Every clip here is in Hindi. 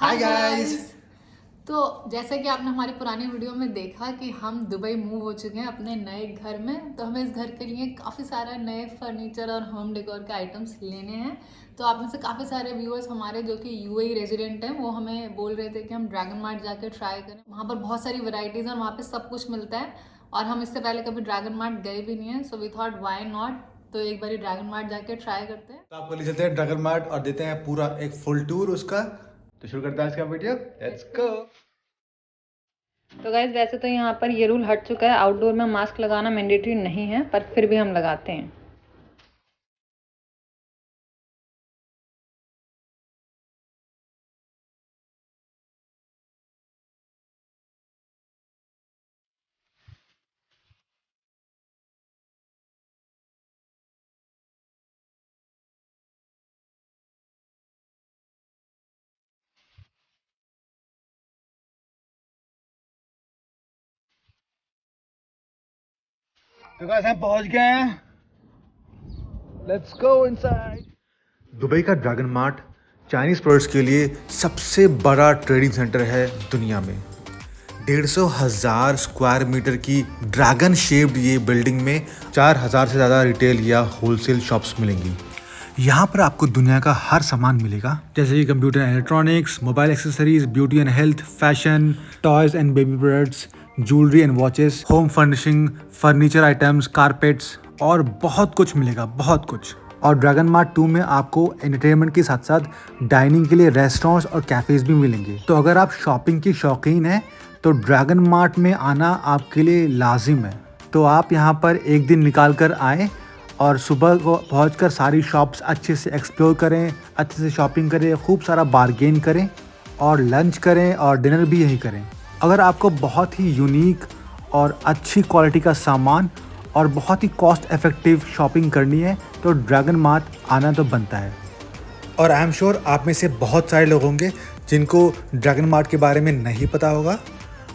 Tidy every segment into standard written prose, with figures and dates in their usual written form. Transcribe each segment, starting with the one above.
Hi guys. तो जैसा कि आपने हमारी पुरानी वीडियो में देखा कि हम दुबई मूव हो चुके हैं अपने नए घर में। तो हमें इस घर के लिए काफ़ी सारा नए फर्नीचर और होम डेकोर के आइटम्स लेने हैं। तो आप में से काफ़ी सारे व्यूअर्स हमारे जो कि यूएई रेजिडेंट हैं वो हमें बोल रहे थे कि हम ड्रैगन मार्ट जाकर ट्राई करें। वहाँ पर बहुत सारी वैरायटीज़ हैं और वहाँ पर सब कुछ मिलता है और हम इससे पहले कभी ड्रैगन मार्ट गए भी नहीं हैं। So we thought why not, तो एक बार ड्रैगन मार्ट जाके ट्राई करते हैं। तो आपको ले चलते हैं ड्रैगन मार्ट और देते हैं पूरा एक फुल टूर उसका। तो शुरू करते हैं आज का वीडियो, लेट्स गो। तो गाइज वैसे तो यहाँ पर ये रूल हट चुका है, आउटडोर में मास्क लगाना मैंडेटरी नहीं है, पर फिर भी हम लगाते हैं। तो गाइस हम पहुंच गए हैं, लेट्स गो इनसाइड। दुबई का ड्रैगन मार्ट चाइनीज प्रोडक्ट्स के लिए सबसे बड़ा ट्रेडिंग सेंटर है दुनिया में। 150,000 स्क्वायर मीटर की ड्रैगन शेप्ड ये बिल्डिंग में 4,000 से ज़्यादा रिटेल या होलसेल शॉप्स मिलेंगी। यहाँ पर आपको दुनिया का हर सामान मिलेगा, जैसे कि computer and electronics, mobile accessories, beauty and health, fashion, toys and baby products, jewellery and watches, home furnishing, furniture items, carpets और बहुत कुछ मिलेगा, बहुत कुछ। और ड्रैगन मार्ट 2 में आपको एंटरटेनमेंट के साथ साथ डाइनिंग के लिए रेस्टोरेंट्स और कैफेज भी मिलेंगे। तो अगर आप शॉपिंग की शौकीन हैं तो ड्रैगन मार्ट में आना आपके लिए लाजिम है। तो आप यहाँ पर एक दिन निकाल कर आएँ और सुबह को पहुंचकर सारी शॉप्स अच्छे से एक्सप्लोर करें, अच्छे से शॉपिंग करें, खूब सारा बारगेन करें और लंच करें और डिनर भी यही करें। अगर आपको बहुत ही यूनिक और अच्छी क्वालिटी का सामान और बहुत ही कॉस्ट इफ़ेक्टिव शॉपिंग करनी है तो ड्रैगन मार्ट आना तो बनता है। और आई एम श्योर आप में से बहुत सारे लोग होंगे जिनको ड्रैगन मार्ट के बारे में नहीं पता होगा,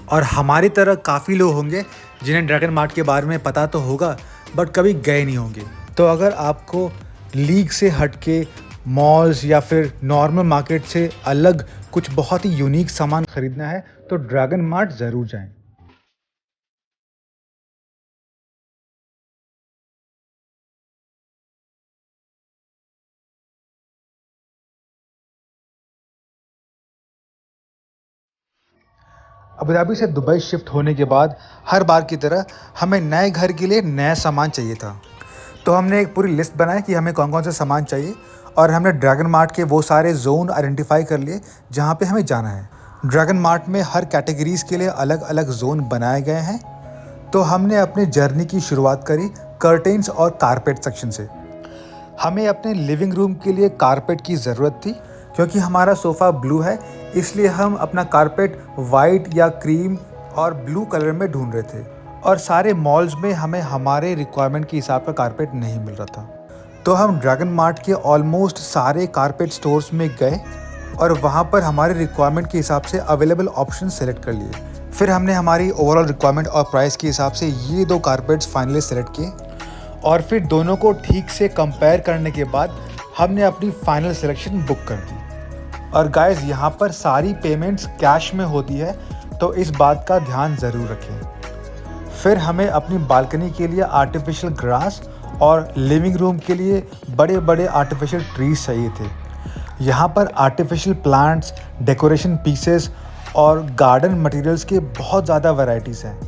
और हमारी तरह काफ़ी लोग होंगे जिन्हें ड्रैगन मार्ट के बारे में पता तो होगा बट कभी गए नहीं होंगे। तो अगर आपको लीग से हटके मॉल्स या फिर नॉर्मल मार्केट से अलग कुछ बहुत ही यूनिक सामान खरीदना है तो ड्रैगन मार्ट ज़रूर जाएं। अबू धाबी से दुबई शिफ्ट होने के बाद हर बार की तरह हमें नए घर के लिए नया सामान चाहिए था। तो हमने एक पूरी लिस्ट बनाई कि हमें कौन कौन सा सामान चाहिए और हमने ड्रैगन मार्ट के वो सारे जोन आइडेंटिफाई कर लिए जहाँ पे हमें जाना है। ड्रैगन मार्ट में हर कैटेगरीज के लिए अलग अलग जोन बनाए गए हैं। तो हमने अपनी जर्नी की शुरुआत करी कर्टेन्स और कारपेट सेक्शन से। हमें अपने लिविंग रूम के लिए कारपेट की ज़रूरत थी क्योंकि हमारा सोफ़ा ब्लू है, इसलिए हम अपना कारपेट वाइट या क्रीम और ब्लू कलर में ढूंढ रहे थे। और सारे मॉल्स में हमें हमारे रिक्वायरमेंट के हिसाब का कारपेट नहीं मिल रहा था। तो हम ड्रैगन मार्ट के ऑलमोस्ट सारे कारपेट स्टोर्स में गए और वहाँ पर हमारे रिक्वायरमेंट के हिसाब से अवेलेबल ऑप्शन सेलेक्ट कर लिए। फिर हमने हमारी ओवरऑल रिक्वायरमेंट और प्राइस के हिसाब से ये 2 कारपेट्स फाइनली सेलेक्ट किए और फिर दोनों को ठीक से कंपेयर करने के बाद हमने अपनी फाइनल सिलेक्शन बुक कर दी। और गाइस यहाँ पर सारी पेमेंट्स कैश में होती है, तो इस बात का ध्यान ज़रूर रखें। फिर हमें अपनी बालकनी के लिए आर्टिफिशियल ग्रास और लिविंग रूम के लिए बड़े बड़े आर्टिफिशियल ट्रीज चाहिए थे। यहाँ पर आर्टिफिशियल प्लांट्स, डेकोरेशन पीसेस और गार्डन मटेरियल्स के बहुत ज़्यादा वैरायटीज़ हैं।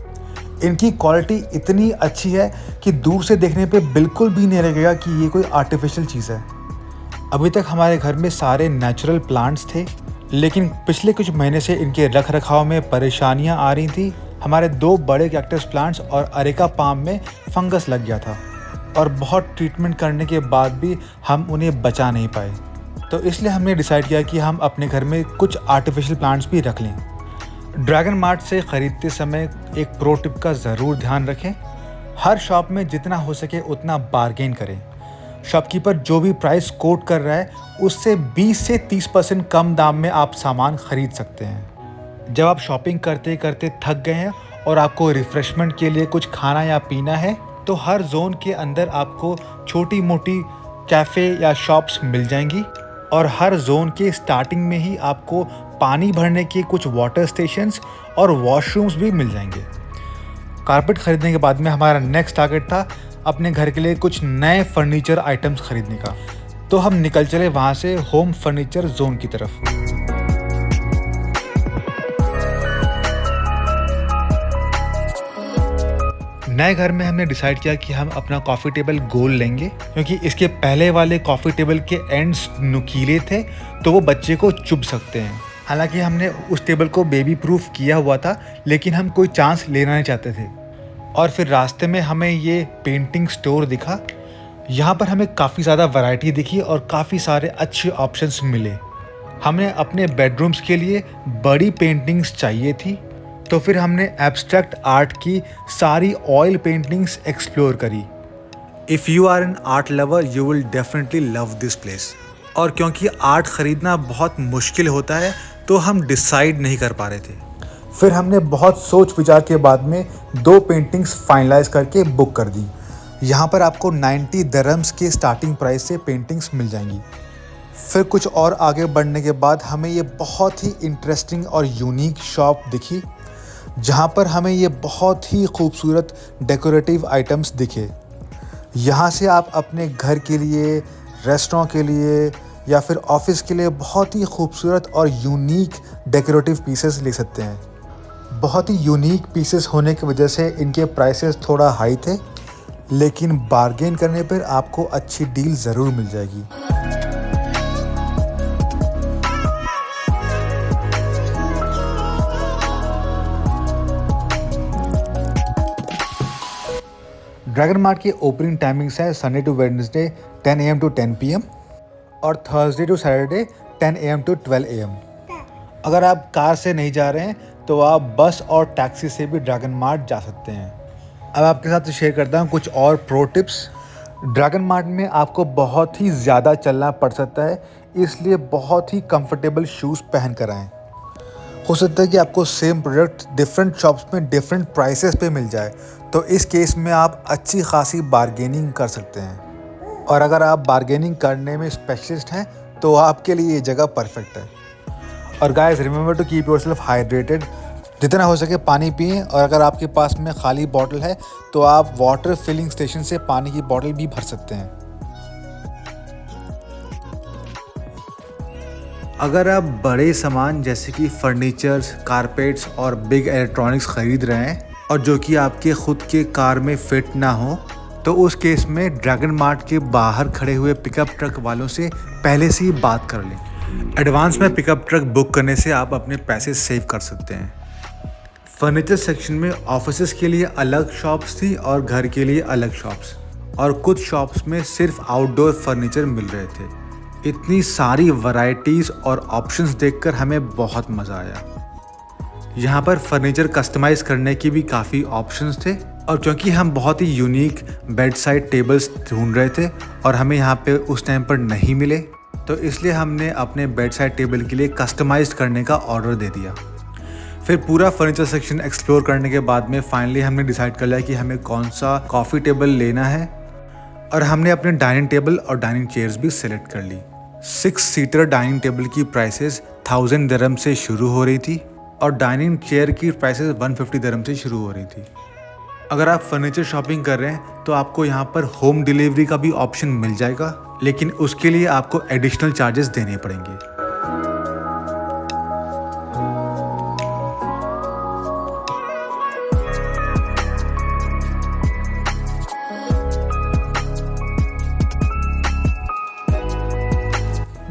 इनकी क्वालिटी इतनी अच्छी है कि दूर से देखने पे बिल्कुल भी नहीं लगेगा कि ये कोई आर्टिफिशियल चीज़ है। अभी तक हमारे घर में सारे नेचुरल प्लांट्स थे, लेकिन पिछले कुछ महीने से इनके रख रखाव में परेशानियां आ रही थी। हमारे 2 बड़े कैक्टस प्लांट्स और अरेका पाम में फंगस लग गया था और बहुत ट्रीटमेंट करने के बाद भी हम उन्हें बचा नहीं पाए। तो इसलिए हमने डिसाइड किया कि हम अपने घर में कुछ आर्टिफिशियल प्लांट्स भी रख लें। ड्रैगन मार्ट से ख़रीदते समय एक प्रो टिप का ज़रूर ध्यान रखें, हर शॉप में जितना हो सके उतना बार्गेन करें। शॉपकीपर जो भी प्राइस कोट कर रहा है उससे 20 से 30% कम दाम में आप सामान खरीद सकते हैं। जब आप शॉपिंग करते करते थक गए हैं और आपको रिफ़्रेशमेंट के लिए कुछ खाना या पीना है तो हर जोन के अंदर आपको छोटी मोटी कैफ़े या शॉप्स मिल जाएंगी और हर जोन के स्टार्टिंग में ही आपको पानी भरने के कुछ वाटर स्टेशंस और वॉशरूम्स भी मिल जाएंगे। कारपेट खरीदने के बाद में हमारा नेक्स्ट टारगेट था अपने घर के लिए कुछ नए फर्नीचर आइटम्स खरीदने का। तो हम निकल चले वहाँ से होम फर्नीचर जोन की तरफ। नए घर में हमने डिसाइड किया कि हम अपना कॉफ़ी टेबल गोल लेंगे, क्योंकि इसके पहले वाले कॉफ़ी टेबल के एंड्स नुकीले थे तो वो बच्चे को चुभ सकते हैं। हालांकि हमने उस टेबल को बेबी प्रूफ किया हुआ था, लेकिन हम कोई चांस लेना नहीं चाहते थे। और फिर रास्ते में हमें ये पेंटिंग स्टोर दिखा। यहाँ पर हमें काफ़ी ज़्यादा वैरायटी दिखी और काफ़ी सारे अच्छे ऑप्शंस मिले। हमें अपने बेडरूम्स के लिए बड़ी पेंटिंग्स चाहिए थी, तो फिर हमने एब्स्ट्रैक्ट आर्ट की सारी ऑयल पेंटिंग्स एक्सप्लोर करी। If you are an art lover you will definitely love this place. और क्योंकि आर्ट ख़रीदना बहुत मुश्किल होता है तो हम डिसाइड नहीं कर पा रहे थे। फिर हमने बहुत सोच विचार के बाद में 2 पेंटिंग्स फाइनलाइज करके बुक कर दी। यहाँ पर आपको 90 दिरहम्स के स्टार्टिंग प्राइस से पेंटिंग्स मिल जाएंगी। फिर कुछ और आगे बढ़ने के बाद हमें ये बहुत ही इंटरेस्टिंग और यूनिक शॉप दिखी, जहाँ पर हमें ये बहुत ही खूबसूरत डेकोरेटिव आइटम्स दिखे। यहाँ से आप अपने घर के लिए, रेस्टोरेंट के लिए या फिर ऑफिस के लिए बहुत ही खूबसूरत और यूनिक डेकोरेटिव पीसेस ले सकते हैं। बहुत ही यूनिक पीसेस होने की वजह से इनके प्राइसेस थोड़ा हाई थे, लेकिन बार्गेन करने पर आपको अच्छी डील ज़रूर मिल जाएगी। ड्रैगन मार्ट की ओपनिंग टाइमिंग्स है Sunday to Wednesday 10 AM to 10 PM और Thursday to Saturday 10 AM to 12 AM। अगर आप कार से नहीं जा रहे हैं तो आप बस और टैक्सी से भी ड्रैगन मार्ट जा सकते हैं। अब आपके साथ शेयर करता हूँ कुछ और प्रो टिप्स। ड्रैगन मार्ट में आपको बहुत ही ज़्यादा चलना पड़ सकता है, इसलिए बहुत ही कंफर्टेबल शूज़ पहन कर आएँ। हो सकता है कि आपको सेम प्रोडक्ट डिफरेंट शॉप्स में डिफरेंट प्राइसेस पे मिल जाए, तो इस केस में आप अच्छी खासी बार्गेनिंग कर सकते हैं। और अगर आप बार्गेनिंग करने में स्पेशलिस्ट हैं तो आपके लिए ये जगह परफेक्ट है। और guys remember to keep yourself hydrated. जितना हो सके पानी पिएं, और अगर आपके पास में खाली बॉटल है तो आप वाटर फिलिंग स्टेशन से पानी की बॉटल भी भर सकते हैं। अगर आप बड़े सामान जैसे कि फर्नीचर्स, कारपेट्स और बिग इलेक्ट्रॉनिक्स ख़रीद रहे हैं और जो कि आपके ख़ुद के कार में फ़िट ना हो, तो उस केस में ड्रैगन मार्ट के बाहर खड़े हुए पिकअप ट्रक वालों से पहले से ही बात कर लें। एडवांस में पिकअप ट्रक बुक करने से आप अपने पैसे सेव कर सकते हैं। फर्नीचर सेक्शन में ऑफिसेस के लिए अलग शॉप्स थी और घर के लिए अलग शॉप्स, और कुछ शॉप्स में सिर्फ आउटडोर फर्नीचर मिल रहे थे। इतनी सारी वैरायटीज़ और ऑप्शंस देखकर हमें बहुत मज़ा आया। यहाँ पर फर्नीचर कस्टमाइज़ करने की भी काफ़ी ऑप्शंस थे, और क्योंकि हम बहुत ही यूनिक बेड साइड टेबल्स ढूंढ रहे थे और हमें यहाँ पे उस टाइम पर नहीं मिले, तो इसलिए हमने अपने बेड साइड टेबल के लिए कस्टमाइज़ करने का ऑर्डर दे दिया। फिर पूरा फर्नीचर सेक्शन एक्सप्लोर करने के बाद में फाइनली हमने डिसाइड कर लिया कि हमें कौन सा कॉफ़ी टेबल लेना है, और हमने अपने डाइनिंग टेबल और डाइनिंग चेयर्स भी सिलेक्ट कर ली। 6 सीटर डाइनिंग टेबल की प्राइसेस 1000 दिरहम से शुरू हो रही थी और डाइनिंग चेयर की प्राइसेस 150 दिरहम से शुरू हो रही थी। अगर आप फर्नीचर शॉपिंग कर रहे हैं तो आपको यहाँ पर होम डिलीवरी का भी ऑप्शन मिल जाएगा, लेकिन उसके लिए आपको एडिशनल चार्जेस देने पड़ेंगे।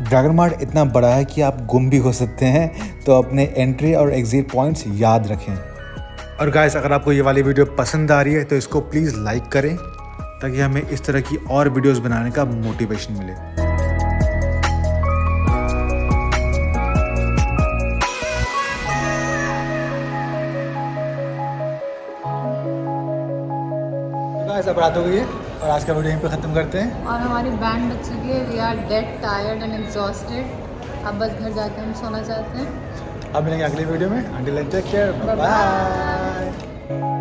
ड्रैगन मार्ट इतना बड़ा है कि आप गुम भी हो सकते हैं, तो अपने एंट्री और एग्जिट पॉइंट्स याद रखें। और गाइस अगर आपको ये वाली वीडियो पसंद आ रही है तो इसको प्लीज़ लाइक करें, ताकि हमें इस तरह की और वीडियोस बनाने का मोटिवेशन मिले। गाइस अब रात हो गई है और आज का वीडियो यहीं पे ख़त्म करते हैं। और हमारी बैंड बज चुकी है। We are dead tired and exhausted. अब बस घर जाकर हम सोना चाहते हैं। अब मिलेंगे अगली वीडियो में। Until then take care, bye bye.